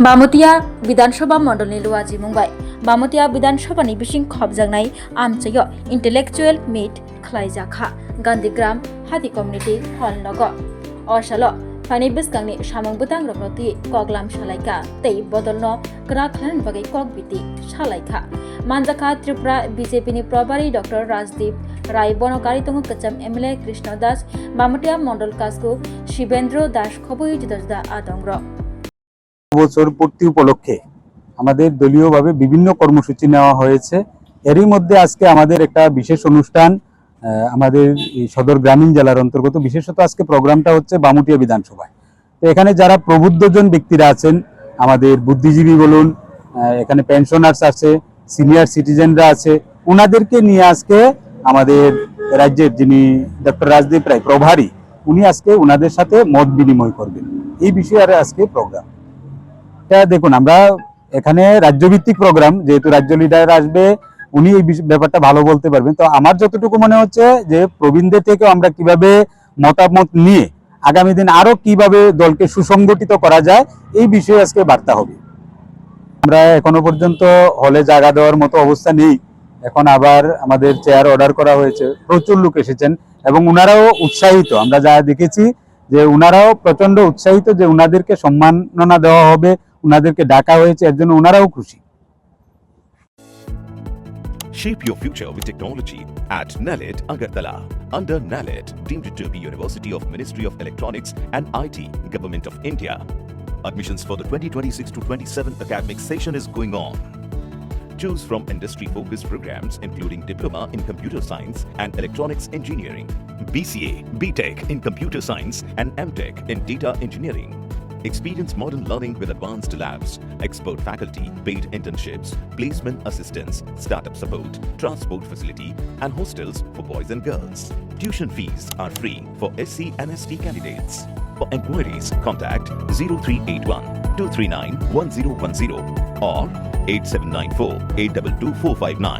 बामुतिया विधानसभा मण्डलनि लुवाजी Mumbai बामुतिया विधानसभानि बिसिं खबजांनाय आमचायो intellectual meet खलायजाखा Gandhigram हाती community hall नगर अरसालो फाइनि बिस्कांनि सामंबुतां रगनति कगलाम सालायका तै बदलनो ग्रा खलान बगै कगबिति सालायखा मानजाखा त्रिपुरा बीजेपीनि प्रभारी डॉक्टर राजदीप राय बनकारी तंग कचम एमएलए कृष्णदास बामुतिया मंडल कासको शिवेंद्र दास खबई जुदा जुदा आदंग्र বছর পূর্তি উপলক্ষে আমাদের দলীয়ভাবে বিভিন্ন কর্মসূচি নেওয়া হয়েছে। এরই মধ্যে আজকে আমাদের একটা বিশেষ অনুষ্ঠান আমাদের সদর গ্রামীণ জেলার অন্তর্গত, বিশেষত আজকে প্রোগ্রামটা হচ্ছে বামুটিয়া বিধানসভায়। তো এখানে যারা প্রবুদ্ধজন ব্যক্তিরা আছেন, আমাদের বুদ্ধিজীবী বলুন, এখানে পেনশনার্স আছে, সিনিয়র সিটিজেনরা আছে, ওনাদেরকে নিয়ে আজকে আমাদের রাজ্যের যিনি ডক্টর রাজদীপ রায় প্রভারী, উনি আজকে ওনাদের সাথে মত বিনিময় করবেন। এই বিষয়ে আজকে প্রোগ্রাম দেখুন, আমরা এখানে রাজ্যভিত্তিক প্রোগ্রাম, যেহেতু রাজ্য লিডার আসবে, উনি এই ব্যাপারটা ভালো বলতে পারবেন। তো আমার যতটুকু মনে হচ্ছে যে প্রবীণদের থেকে আমরা কিভাবে মতামত নিয়ে আগামী দিন আরো কিভাবে দলকে সুসংগঠিত করা যায়, এই বিষয়ে আজকে বার্তা হবে। আমরা এখনো পর্যন্ত হলে জায়গা দেওয়ার মতো অবস্থা নেই। এখন আবার আমাদের চেয়ার অর্ডার করা হয়েছে, প্রচুর লোক এসেছেন এবং উনারাও উৎসাহিত। আমরা যা দেখেছি যে উনারাও প্রচন্ড উৎসাহিত যে উনাদেরকে সম্মাননা দেওয়া হবে, উনাদেরকে ডাকা হয়েছে, এর জন্য উনারাও খুশি। Shape your future with technology at NALED Agartala. Under NALED, deemed to be University of Ministry of Electronics and IT, Government of India. Admissions for the 2026 to 27 academic session is going on. Choose from industry-focused programs including Diploma in Computer Science and Electronics Engineering, BCA, BTech in Computer Science and MTech in Data Engineering. Experience modern learning with advanced labs, expert faculty, paid internships, placement assistance, startup support, transport facility, and hostels for boys and girls. Tuition fees are free for SC and ST candidates. For enquiries, contact 0381 239 1010 or 8794 822 459.